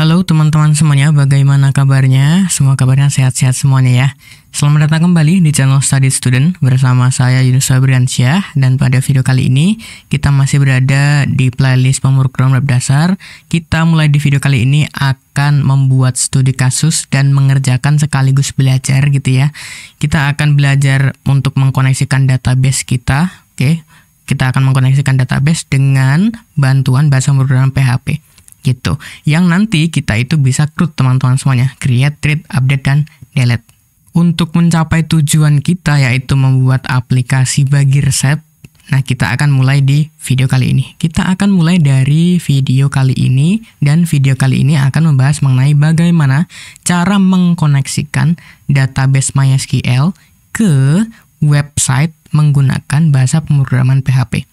Halo teman-teman semuanya, bagaimana kabarnya? Semua kabarnya sehat-sehat semuanya ya. Selamat datang kembali di channel Study Student bersama saya Yunus Fabriansyah. Dan pada video kali ini kita masih berada di playlist pemrograman web dasar. Kita mulai di video kali ini akan membuat studi kasus dan mengerjakan sekaligus belajar gitu ya. Kita akan belajar untuk mengkoneksikan database kita. Oke, kita akan mengkoneksikan database dengan bantuan bahasa pemrograman PHP. Gitu, yang nanti kita itu bisa CRUD teman-teman semuanya, create, read, update, dan delete. Untuk mencapai tujuan kita yaitu membuat aplikasi bagi resep, nah kita akan mulai di video kali ini. Kita akan mulai dari video kali ini, dan video kali ini akan membahas mengenai bagaimana cara mengkoneksikan database MySQL ke website menggunakan bahasa pemrograman PHP.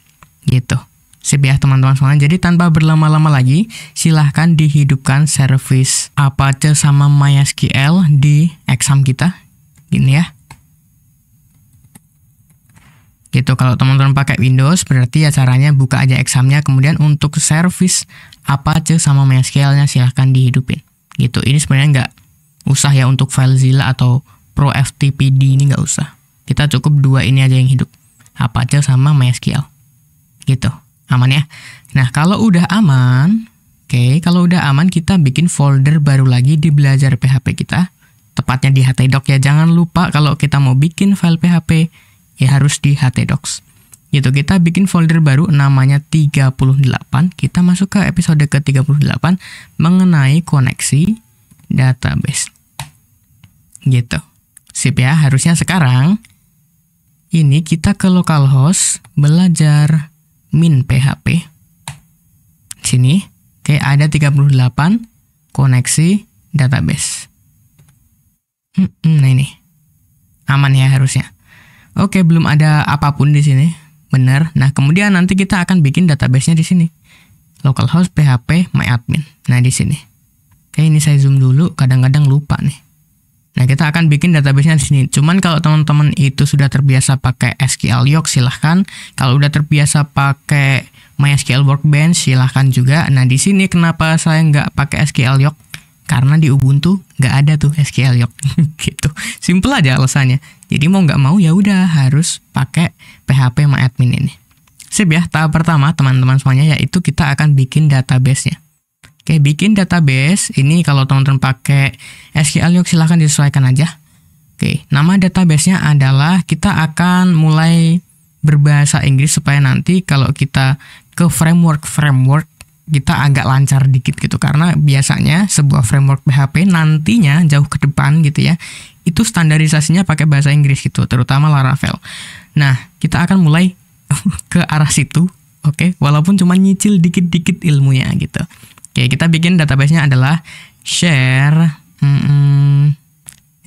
Gitu. Sip ya teman-teman semuanya. Jadi tanpa berlama-lama lagi, silahkan dihidupkan service Apache sama MySQL di exam kita. Gini ya. Gitu, kalau teman-teman pakai Windows, berarti ya caranya buka aja examnya. Kemudian untuk service Apache sama MySQL-nya silahkan dihidupin. Gitu, ini sebenarnya nggak usah ya untuk FileZilla atau ProFTPD ini nggak usah. Kita cukup dua ini aja yang hidup. Apache sama MySQL. Gitu. Aman ya. Nah, kalau udah aman, kalau udah aman kita bikin folder baru lagi di belajar PHP kita, tepatnya di htdoc ya. Jangan lupa kalau kita mau bikin file PHP ya harus di htdocs. Gitu, kita bikin folder baru namanya 38. Kita masuk ke episode ke-38 mengenai koneksi database. Gitu. Sip ya, harusnya sekarang ini kita ke localhost belajar min PHP. Sini, ada 38 koneksi database. Nah ini. Aman ya harusnya. Oke, belum ada apapun di sini. Benar. Nah, kemudian nanti kita akan bikin database-nya di sini. Localhost php myadmin. Nah, di sini. Ini saya zoom dulu, kadang-kadang lupa nih. Nah, kita akan bikin database-nya di sini. Cuman kalau teman-teman itu sudah terbiasa pakai SQL Yoke, silahkan. Kalau udah terbiasa pakai MySQL Workbench, silahkan juga. Nah, di sini kenapa saya nggak pakai SQL Yoke? Karena di Ubuntu nggak ada tuh SQL Yoke. Gitu. Simple aja alasannya. Jadi mau nggak mau ya udah harus pakai PHP myadmin ini. Sip ya, tahap pertama teman-teman semuanya yaitu kita akan bikin database-nya. Oke, bikin database. Ini kalau teman-teman pakai SQL Yoke silahkan disesuaikan aja. Oke, nama database-nya adalah, kita akan mulai berbahasa Inggris supaya nanti kalau kita ke framework kita agak lancar dikit gitu. Karena biasanya sebuah framework PHP nantinya jauh ke depan gitu ya, itu standarisasinya pakai bahasa Inggris gitu, terutama Laravel. Nah, kita akan mulai ke arah situ. Oke, walaupun cuma nyicil dikit-dikit ilmunya gitu. Oke, kita bikin database-nya adalah share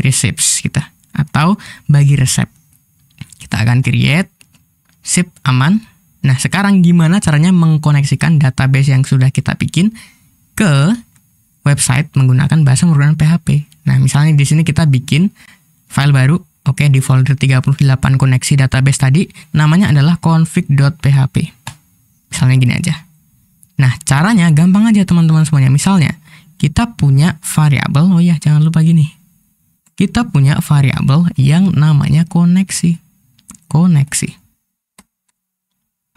receipts kita, atau bagi resep. Kita akan create, sip, aman. Nah, sekarang gimana caranya mengkoneksikan database yang sudah kita bikin ke website menggunakan bahasa pemrograman PHP. Nah, misalnya di sini kita bikin file baru, di folder 38 koneksi database tadi, namanya adalah config.php. Misalnya gini aja. Nah, caranya gampang aja teman-teman semuanya. Misalnya, kita punya variabel, jangan lupa gini. Kita punya variabel yang namanya koneksi.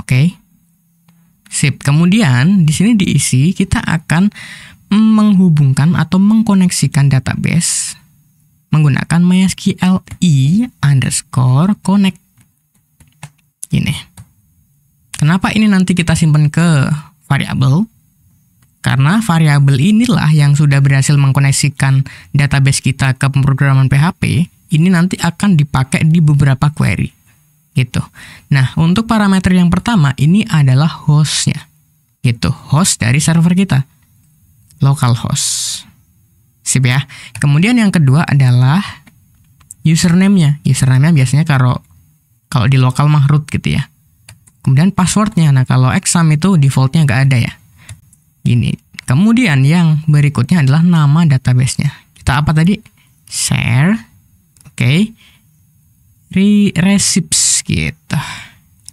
Oke. Sip. Kemudian, di sini diisi, kita akan menghubungkan atau mengkoneksikan database menggunakan MySQL _connect. Gini. Kenapa ini nanti kita simpan ke variabel? Karena variabel inilah yang sudah berhasil mengkoneksikan database kita ke pemrograman PHP, ini nanti akan dipakai di beberapa query. Gitu. Nah, untuk parameter yang pertama ini adalah hostnya. Gitu, host dari server kita. Localhost. Sip ya. Kemudian yang kedua adalah username-nya. Username-nya biasanya kalau di lokal mah root gitu ya. Kemudian passwordnya, nah kalau exam itu defaultnya nggak ada ya. Gini. Kemudian yang berikutnya adalah nama database-nya. Kita apa tadi? Share. Receipts gitu.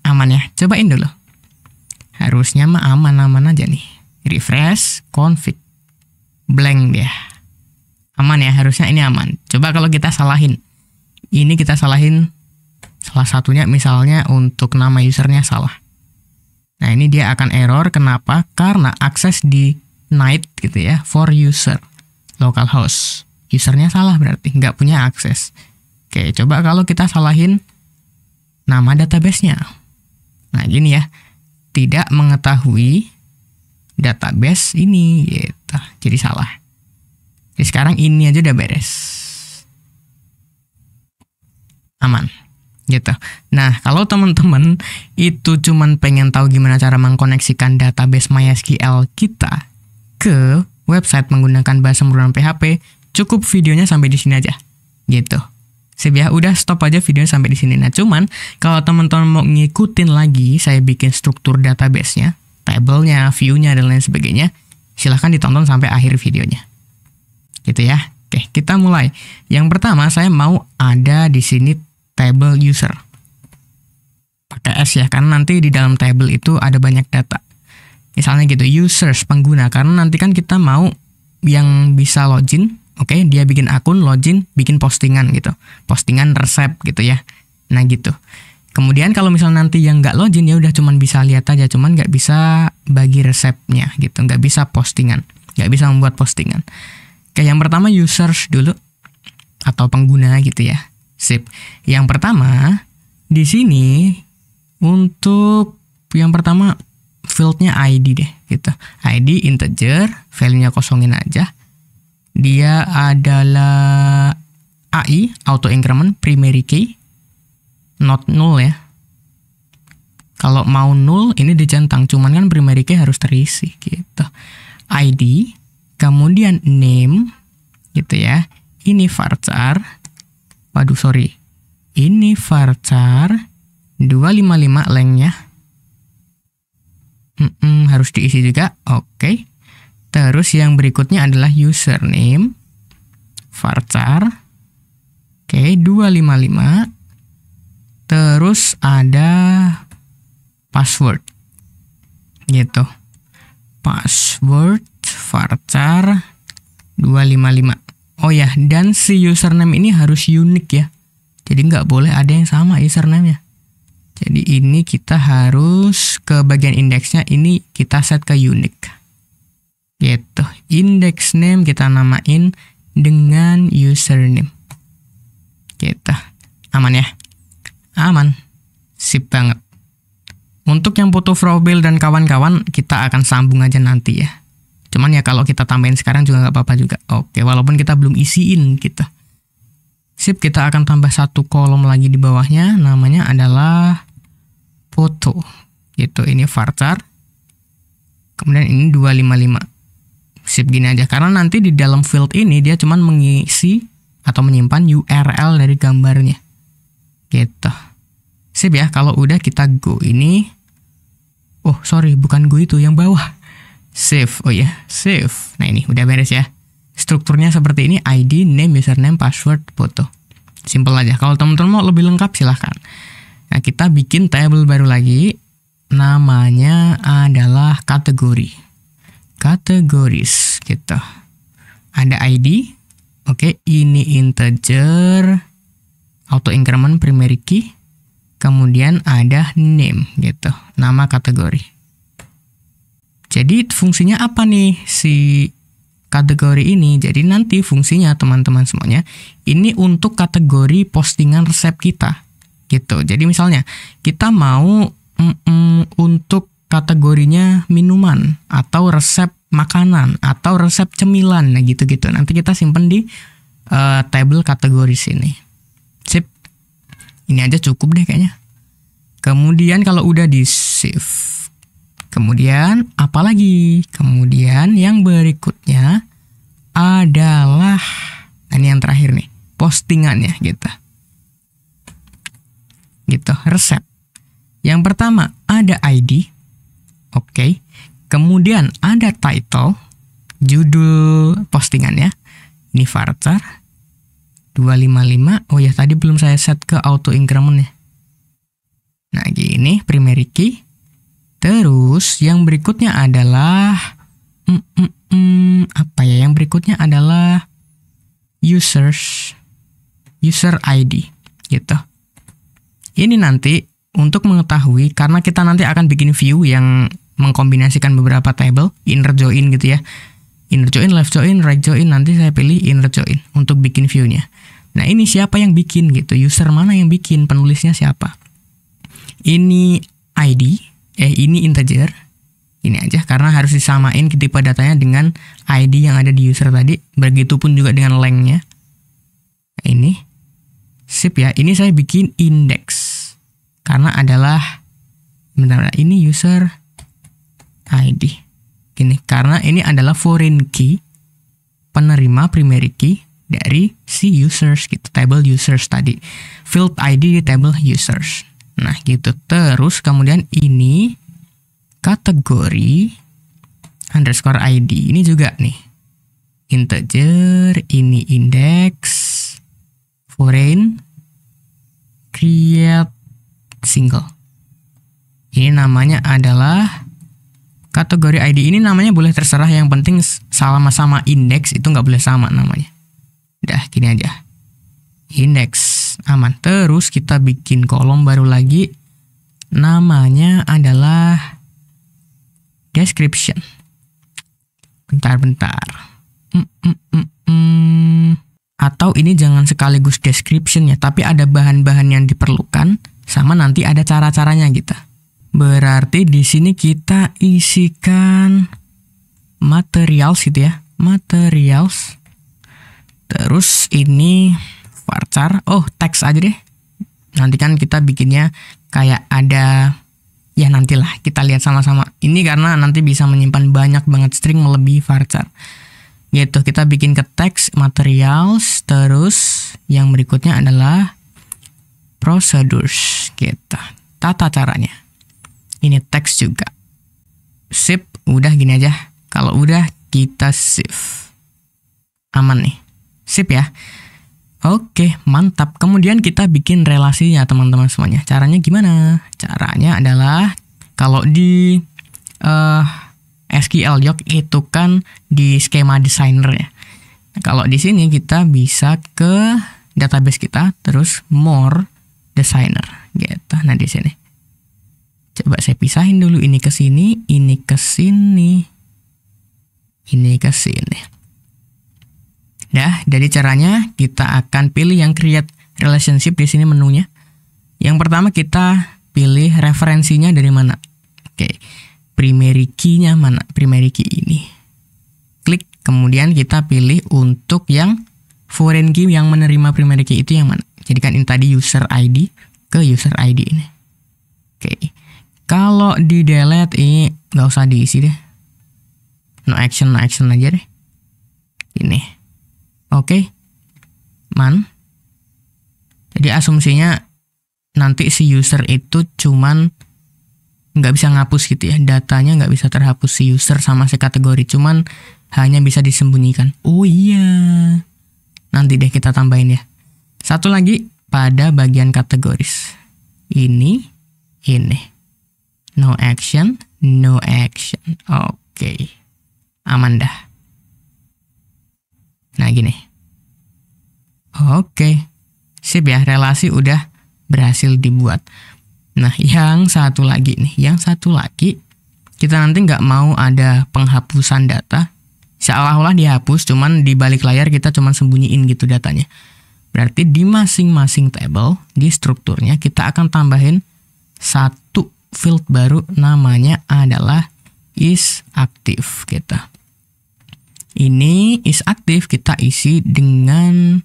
Aman ya. Cobain dulu. Harusnya mah aman-aman aja nih. Refresh, config. blank dia. Aman ya, harusnya ini aman. Coba kalau kita salahin. Ini kita salahin salah satunya, misalnya untuk nama usernya salah. Nah, ini dia akan error. Kenapa? Karena akses denied gitu ya, for user localhost. Usernya salah berarti, nggak punya akses. Oke, coba kalau kita salahin nama database-nya. Nah, gini ya. Tidak mengetahui database ini gitu. Jadi salah. Jadi sekarang ini aja udah beres. Aman. Gitu. Nah, kalau teman-teman itu cuman pengen tahu gimana cara mengkoneksikan database MySQL kita ke website menggunakan bahasa pemrograman PHP, cukup videonya sampai di sini aja. Gitu. Sip ya, udah stop aja videonya sampai di sini. Nah, cuman kalau teman-teman mau ngikutin lagi saya bikin struktur database-nya, tabelnya, view-nya, dan lain sebagainya, silahkan ditonton sampai akhir videonya. Gitu ya. Oke, kita mulai. Yang pertama, saya mau ada di sini table user. Pakai S ya, karena nanti di dalam table itu ada banyak data. Misalnya gitu, users, pengguna. Karena nanti kan kita mau yang bisa login. Oke, dia bikin akun, login, bikin postingan gitu. Postingan resep gitu ya. Nah gitu. Kemudian kalau misalnya nanti yang nggak login, ya udah cuman bisa lihat aja. Cuman nggak bisa bagi resepnya gitu. Nggak bisa postingan. Nggak bisa membuat postingan. Oke, yang pertama users dulu. Atau pengguna gitu ya. Sip. Yang pertama, di sini untuk yang pertama fieldnya ID deh gitu. ID integer, value-nya kosongin aja. Dia adalah AI, auto increment, primary key, not null ya. Kalau mau null, ini dicentang, cuman kan primary key harus terisi gitu. ID, kemudian name, gitu ya. Ini varchar, waduh sorry, ini varchar 255 lengthnya. Harus diisi juga, oke. Terus yang berikutnya adalah username, varchar, oke, 255. Terus ada password, gitu. Password, varchar, 255. Oh ya, dan si username ini harus unik ya. Jadi nggak boleh ada yang sama username-nya. Jadi ini kita harus ke bagian indeksnya, ini kita set ke unique. Gitu. Index name kita namain dengan username. Gitu. Aman ya? Aman. Sip banget. Untuk yang foto profile dan kawan-kawan, kita akan sambung aja nanti ya. Cuman ya kalau kita tambahin sekarang juga nggak apa-apa juga. Oke, walaupun kita belum isiin gitu. Sip, kita akan tambah satu kolom lagi di bawahnya. Namanya adalah foto. Gitu, ini varchar. Kemudian ini 255. Sip, gini aja. Karena nanti di dalam field ini dia cuman mengisi atau menyimpan URL dari gambarnya. Gitu. Sip ya, kalau udah kita go ini. Oh, sorry, bukan go itu, yang bawah. Save, oh ya, save. Nah ini, udah beres ya. Strukturnya seperti ini, ID, name, username, password, foto. Simple aja. Kalau teman-teman mau lebih lengkap, silahkan. Nah, kita bikin table baru lagi. Namanya adalah kategori. Kategoris, gitu. Ada ID. Oke, ini integer. Auto increment primary key. Kemudian ada name, gitu. Nama kategori. Jadi fungsinya apa nih si kategori ini? Jadi nanti fungsinya teman-teman semuanya ini untuk kategori postingan resep kita, gitu. Jadi misalnya kita mau untuk kategorinya minuman atau resep makanan atau resep cemilan, nah gitu-gitu. Nanti kita simpen di table kategori sini. Sip. Ini aja cukup deh kayaknya. Kemudian kalau udah di save. Kemudian apa lagi? Kemudian yang berikutnya adalah, nah ini yang terakhir nih, postingannya gitu. Gitu, resep. Yang pertama ada ID. Oke. Kemudian ada title, judul postingannya. Ini varchar 255. Oh ya, tadi belum saya set ke auto increment ya. Nah, gini primary key. Terus yang berikutnya adalah Apa ya? Yang berikutnya adalah user ID gitu. Ini nanti untuk mengetahui, karena kita nanti akan bikin view yang mengkombinasikan beberapa table, inner join gitu ya. Inner join, left join, right join, nanti saya pilih inner join untuk bikin view-nya. Nah, ini siapa yang bikin gitu? User mana yang bikin? Penulisnya siapa? Ini ID, ini integer. Ini aja karena harus disamain tipe datanya dengan ID yang ada di user tadi. Begitupun juga dengan length-nya. Ini sip ya. Ini saya bikin index karena adalah ini user ID. Gini, karena ini adalah foreign key, penerima primary key dari si users gitu, table users tadi. Field ID di table users. Nah, gitu. Terus kemudian ini kategori underscore ID. Ini juga nih integer, ini index, foreign, create single. Ini namanya adalah kategori ID. Ini namanya boleh terserah, yang penting sama-sama index itu nggak boleh sama namanya. Udah gini aja. Index aman. Terus kita bikin kolom baru lagi. Namanya adalah description. Bentar. Atau ini jangan sekaligus description ya, tapi ada bahan-bahan yang diperlukan sama nanti ada cara-caranya gitu. Berarti di sini kita isikan materials gitu ya. Materials. Terus ini varchar. Oh, teks aja deh. Nanti kan kita bikinnya kayak ada, ya nantilah kita lihat sama-sama. Ini karena nanti bisa menyimpan banyak banget string melebihi varchar. Gitu, kita bikin ke teks materials. Terus yang berikutnya adalah procedures gitu. Tata caranya. Ini teks juga. Sip, udah gini aja. Kalau udah kita save. Aman nih. Sip ya. Oke, mantap. Kemudian kita bikin relasinya teman-teman semuanya. Caranya gimana? Caranya adalah kalau di SQL Doc itu kan di skema designer ya. Kalau di sini kita bisa ke database kita, terus more designer gitu. Nah, di sini. Coba saya pisahin dulu, ini ke sini, ini ke sini. Ini ke sini. Nah, jadi caranya kita akan pilih yang create relationship di sini menunya. Yang pertama kita pilih referensinya dari mana. Oke, primary key-nya mana? Primary key ini. Klik, kemudian kita pilih untuk yang foreign key yang menerima primary key itu yang mana. Jadi kan ini tadi user ID ke user ID ini. Oke, kalau di delete ini nggak usah diisi deh. No action aja deh. Ini. Oke, jadi asumsinya nanti si user itu cuman nggak bisa ngapus gitu ya, datanya nggak bisa terhapus si user sama si kategori, cuman hanya bisa disembunyikan. Oh iya, nanti deh kita tambahin ya. Satu lagi pada bagian kategoris. Ini, no action. Oke, aman dah. Nah gini. Oke. Sip ya, relasi udah berhasil dibuat. Nah, yang satu lagi nih. Yang satu lagi, kita nanti nggak mau ada penghapusan data. Seolah-olah dihapus, cuman di balik layar kita cuman sembunyiin gitu datanya. Berarti di masing-masing table, di strukturnya kita akan tambahin satu field baru, namanya adalah is active kita. Ini is aktif kita isi dengan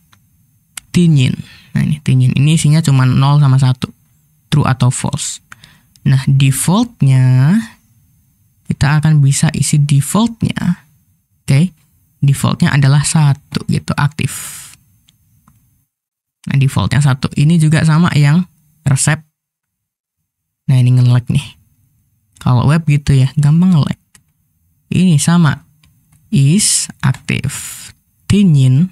tinin. Nah ini tinin. Ini isinya cuma 0 sama 1. True atau false. Nah defaultnya kita akan bisa isi defaultnya. Oke. Defaultnya adalah 1 gitu, aktif. Nah defaultnya 1. Ini juga sama yang resep. Nah ini nge-lag nih. Kalau web gitu ya, gampang nge-lag. Ini sama. Is aktif. Tinin.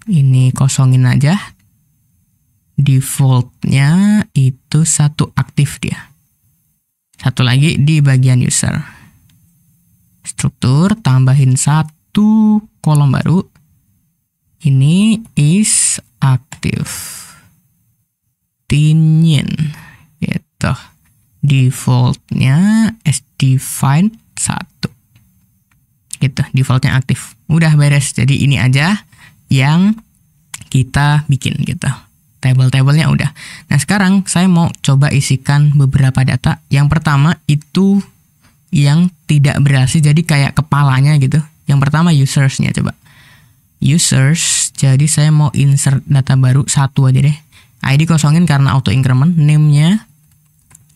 Ini kosongin aja. Defaultnya itu 1 aktif dia. Satu lagi di bagian user. struktur, tambahin satu kolom baru. Ini is active. Tinin gitu. Defaultnya as defined 1 gitu, defaultnya aktif. Udah beres. Jadi ini aja yang kita bikin gitu. Table-tablenya udah. Nah sekarang saya mau coba isikan beberapa data. Yang pertama itu yang tidak berhasil, jadi kayak kepalanya gitu. Yang pertama usersnya, coba users. Jadi saya mau insert data baru satu aja deh. ID kosongin karena auto increment. Name-nya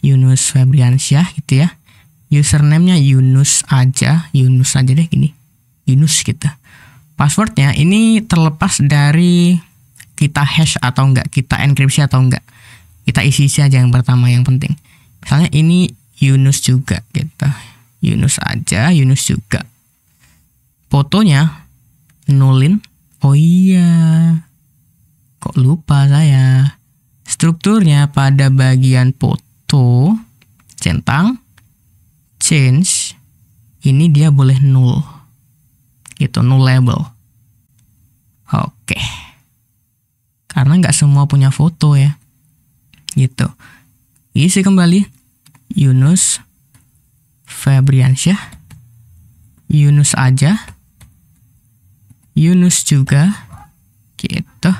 Yunus Febriansyah gitu ya. Username-nya Yunus aja deh gini. Yunus gitu. Passwordnya ini terlepas dari kita hash atau enggak, kita enkripsi atau enggak. Kita isi aja yang pertama yang penting. Misalnya ini Yunus juga gitu. Yunus aja, Yunus juga. Fotonya nulin. Oh iya. Kok lupa saya. Strukturnya pada bagian foto centang change ini dia boleh null. Gitu, null label. Oke. Karena nggak semua punya foto ya. Gitu. Isi kembali. Yunus Febriansyah. Yunus aja. Yunus juga. Gitu.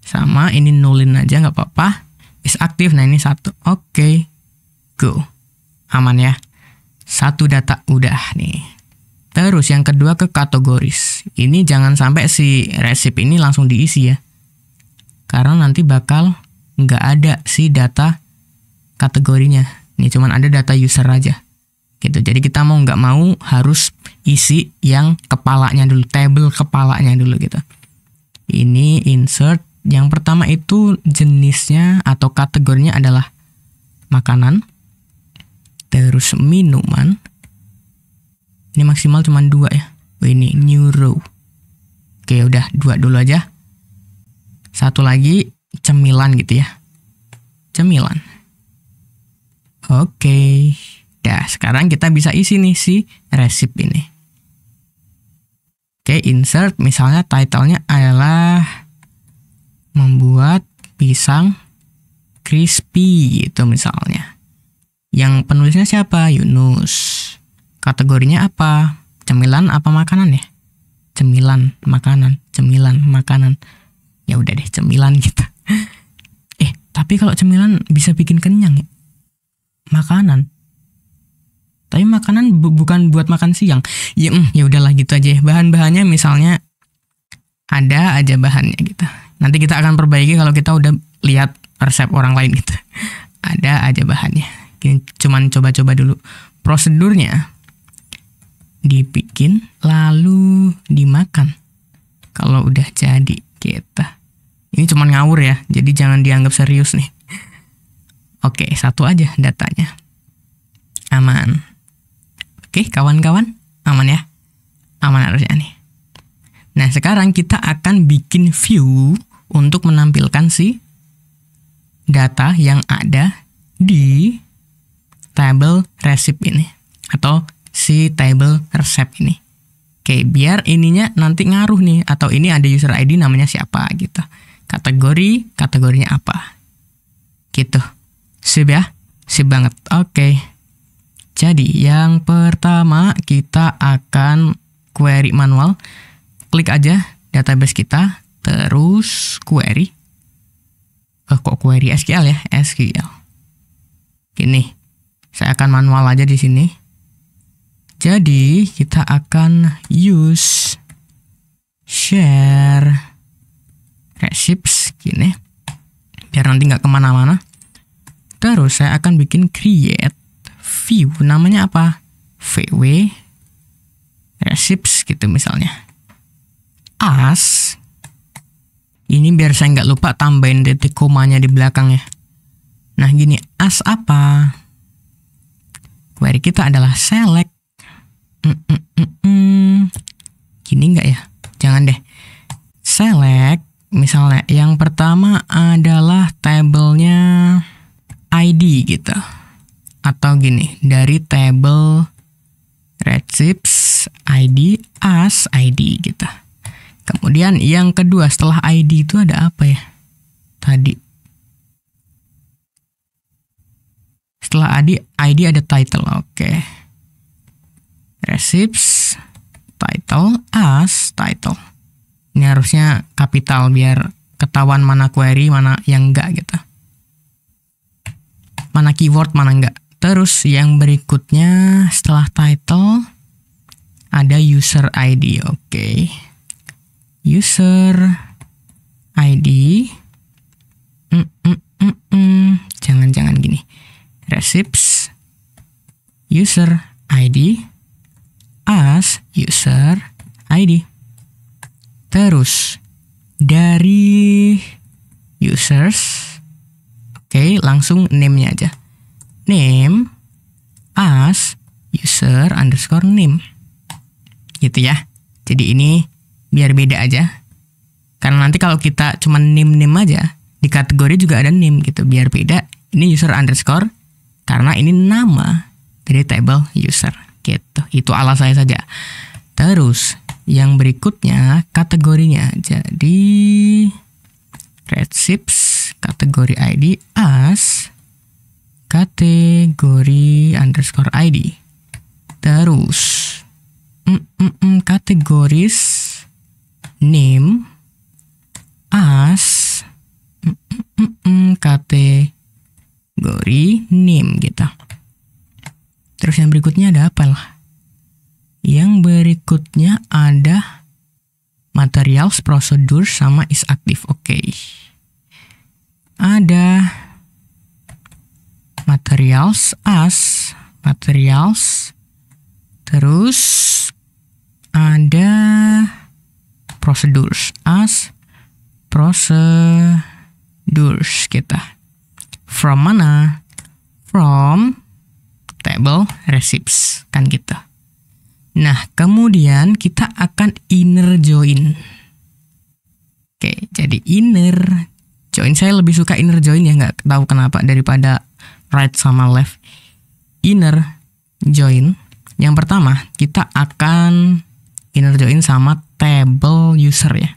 Sama ini nullin aja nggak apa-apa. Is aktif. Nah ini satu. Oke. Go. Aman ya. Satu data udah nih. Terus yang kedua ke kategoris. Ini jangan sampai si resip ini langsung diisi ya. Karena nanti bakal nggak ada si data kategorinya. Ini cuman ada data user aja. Gitu. Jadi kita mau nggak mau harus isi yang kepalanya dulu. Table kepalanya dulu gitu. Ini insert. Yang pertama itu jenisnya atau kategorinya adalah makanan. Terus minuman. Ini maksimal cuma 2 ya. Oh, ini new row. Oke udah 2 dulu aja. Satu lagi cemilan gitu ya. Cemilan. Oke. Dah sekarang kita bisa isi nih si resip ini. Oke insert. Misalnya title-nya adalah membuat pisang crispy gitu misalnya. Yang penulisnya siapa? Yunus. Kategorinya apa? Cemilan apa makanan ya? Cemilan, makanan, cemilan, makanan. Ya udah deh, cemilan gitu. Tapi kalau cemilan bisa bikin kenyang ya? Makanan. Tapi makanan bukan buat makan siang. Ya udahlah gitu aja. Bahan-bahannya misalnya ada aja bahannya gitu. Nanti kita akan perbaiki kalau kita udah lihat resep orang lain gitu. Ada aja bahannya. Ini cuman coba-coba dulu. Prosedurnya dibikin lalu dimakan. Kalau udah jadi kita. Ini cuman ngawur ya. Jadi jangan dianggap serius nih. Oke, satu aja datanya. Aman. Oke, kawan-kawan. Aman ya? Aman harusnya nih. Nah, sekarang kita akan bikin view untuk menampilkan si data yang ada di table resip ini. Atau si table resep ini. Oke, biar ininya nanti ngaruh nih. Atau ini ada user ID namanya siapa gitu. Kategorinya apa. Gitu. Sip ya? Sip banget. Oke. Jadi, yang pertama kita akan query manual. Klik aja database kita, terus query. Kok query SQL ya? SQL. Gini, saya akan manual aja di sini. Jadi kita akan use share receipts gini, biar nanti nggak kemana-mana. Terus saya akan bikin create view, namanya apa? VW receipts gitu misalnya. As ini biar saya nggak lupa tambahin titik komanya di belakang ya. Nah gini, as apa? Query kita adalah select. Gini nggak ya? Jangan deh. Select misalnya yang pertama adalah tabelnya ID gitu. Atau gini, dari table Receipts ID as ID gitu. Kemudian yang kedua setelah ID itu ada apa ya? Tadi. Setelah ID ada title. Oke. Receipts title as title. Ini harusnya kapital biar ketahuan mana query, mana yang enggak gitu. Mana keyword, mana enggak. Terus yang berikutnya setelah title ada user ID. Oke. User ID. Jangan gini. Receipts user ID as user ID. Terus dari users, oke, langsung name-nya aja. Name as user underscore name. Gitu ya. Jadi ini biar beda aja. Karena nanti kalau kita cuma name aja, di kategori juga ada name gitu. Biar beda, ini user underscore karena ini nama dari table user gitu. Itu ala saya saja. Terus yang berikutnya kategorinya. Jadi receipts kategori ID as kategori underscore ID. Terus kategoris name as kategori name gitu. Terus yang berikutnya ada apa lah? Yang berikutnya ada materials, prosedur, sama is active. Oke. Ada materials as materials. Terus ada procedures as procedures kita. From mana? From table receipts kan gitu. Nah, kemudian kita akan inner join. Oke, jadi inner join, saya lebih suka inner join ya, nggak tahu kenapa daripada right sama left. Inner join. Yang pertama, kita akan inner join sama table user ya.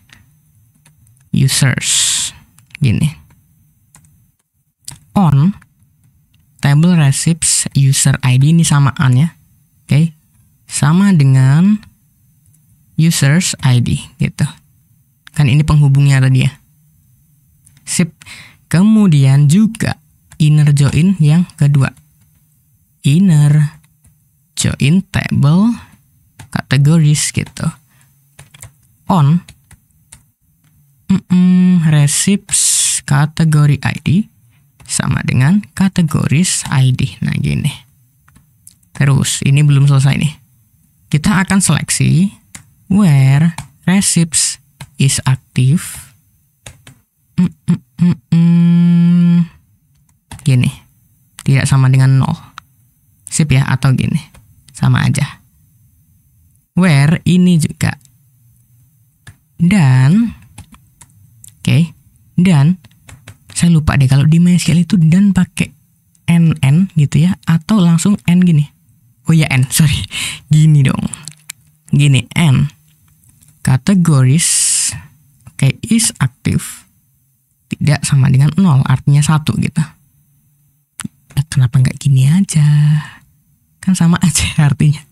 Users. Gini. On table receipts user ID ini samaan ya. Oke. Sama dengan users ID gitu. Kan ini penghubungnya tadi ya. Sip. Kemudian juga inner join yang kedua. Inner join table categories gitu. On receipts kategori ID sama dengan kategoris ID. Nah gini. Terus ini belum selesai nih. Kita akan seleksi where receipts is active. Gini. Tidak sama dengan 0. Sip ya, atau gini. Sama aja. Where ini juga. Dan oke, dan saya lupa deh kalau di MySQL itu dan pakai NN gitu ya, atau langsung N gini. Oh ya N, sorry. Gini dong. Gini, N. Kategoris oke, is active. Tidak sama dengan 0, artinya 1 gitu. Kenapa nggak gini aja? Kan sama aja artinya.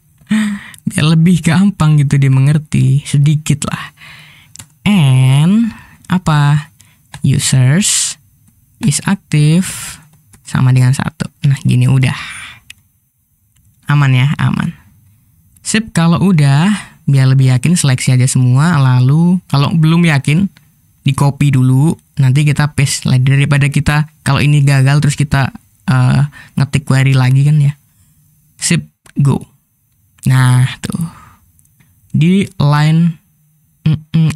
Biar lebih gampang gitu dimengerti. Sedikit lah. And apa? Users is active sama dengan 1. Nah gini udah. Aman ya, aman. Sip, kalau udah, biar lebih yakin seleksi aja semua. Lalu kalau belum yakin, di copy dulu. Nanti kita paste lah, daripada kita kalau ini gagal terus kita ngetik query lagi kan ya. Sip, go. Nah tuh di line 15.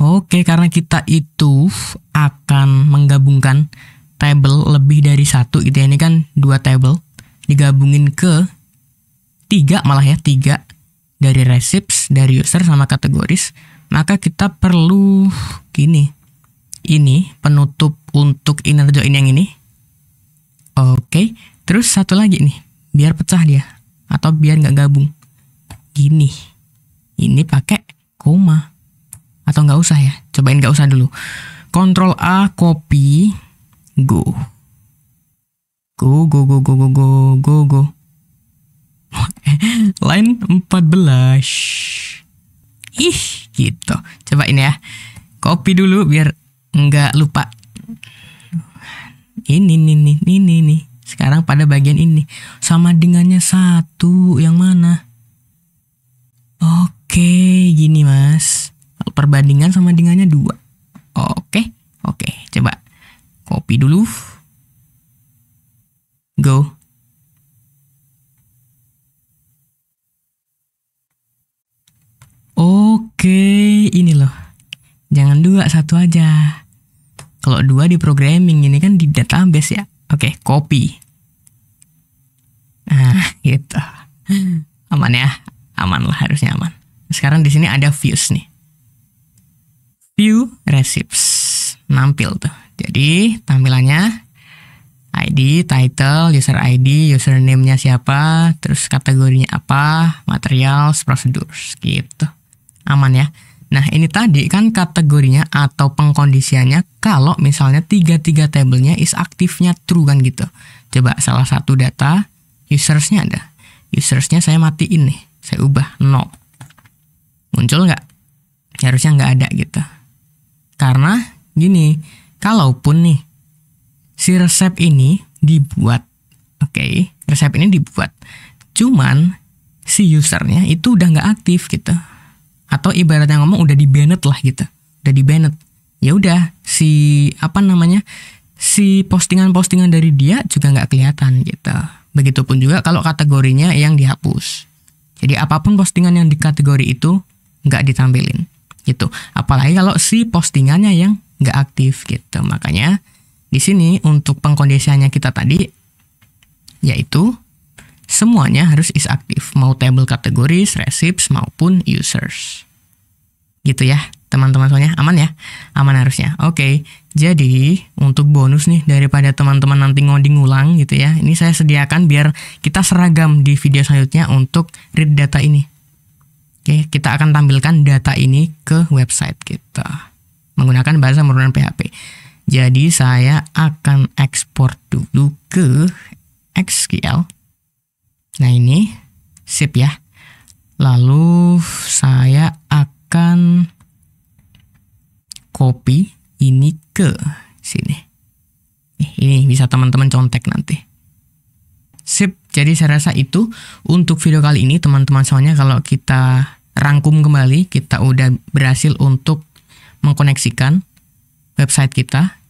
Oke, karena kita itu akan menggabungkan table lebih dari 1 gitu ya. Ini kan 2 table digabungin ke 3 malah ya, 3 dari receipts, dari user sama kategoris. Maka kita perlu gini. Ini penutup untuk inner join yang ini. Oke, terus satu lagi nih, biar pecah dia. atau biar nggak gabung. Gini, ini pakai koma atau nggak usah ya? Cobain nggak usah dulu. Ctrl A, copy, go. Go. Line 14. Ih, gitu. Coba ini ya. Copy dulu biar nggak lupa. Ini. Sekarang pada bagian ini. Sama dengannya 1. Yang mana? Oke, gini mas. Perbandingan sama dengannya 2. Oke. Coba. Copy dulu. Go. Oke, ini loh. Jangan 2, 1 aja. Kalau 2 di programming, ini kan di database ya. Oke, copy. Nah, gitu. Aman ya? Aman lah, harusnya aman. Sekarang di sini ada views nih. View receipts. Nampil tuh. Jadi, tampilannya ID, title, user ID, username-nya siapa, terus kategorinya apa, materials, procedures, gitu. Aman ya. Nah, ini tadi kan kategorinya atau pengkondisiannya kalau misalnya tiga tabelnya is aktifnya true kan gitu. Coba salah satu data, usersnya ada. Usersnya saya matiin nih, saya ubah 0. Muncul nggak? Harusnya nggak ada gitu. Karena gini, kalaupun nih, si resep ini dibuat, oke, resep ini dibuat, cuman si usernya itu udah nggak aktif gitu. Atau ibaratnya ngomong udah di-banned lah gitu. Udah di-banned. Ya udah si postingan-postingan dari dia juga nggak kelihatan gitu. Begitupun juga kalau kategorinya yang dihapus. Jadi apapun postingan yang di kategori itu nggak ditampilin gitu. Apalagi kalau si postingannya yang nggak aktif gitu. Makanya di sini untuk pengkondisiannya kita tadi yaitu semuanya harus is aktif, mau table categories, receipts, maupun users. Gitu ya, teman-teman semuanya. Aman ya? Aman harusnya. Oke, jadi untuk bonus nih, daripada teman-teman nanti ngoding ulang gitu ya, ini saya sediakan biar kita seragam di video selanjutnya untuk read data ini. Oke, kita akan tampilkan data ini ke website kita menggunakan bahasa murnian PHP. Jadi saya akan ekspor dulu ke SQL. Nah ini, sip ya. Lalu saya akan copy ini ke sini. Ini bisa teman-teman contek nanti. Sip, jadi saya rasa itu untuk video kali ini teman-teman semuanya. Kalau kita rangkum kembali, kita udah berhasil untuk mengkoneksikan website kita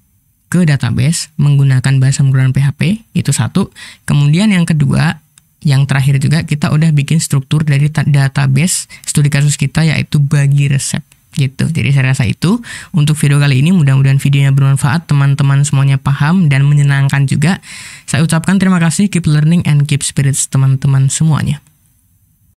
ke database menggunakan bahasa menggunakan PHP, itu satu. Kemudian yang kedua, yang terakhir juga kita udah bikin struktur dari database studi kasus kita yaitu bagi resep gitu. Jadi saya rasa itu untuk video kali ini, mudah-mudahan videonya bermanfaat, teman-teman semuanya paham dan menyenangkan juga. Saya ucapkan terima kasih, keep learning and keep spirits teman-teman semuanya.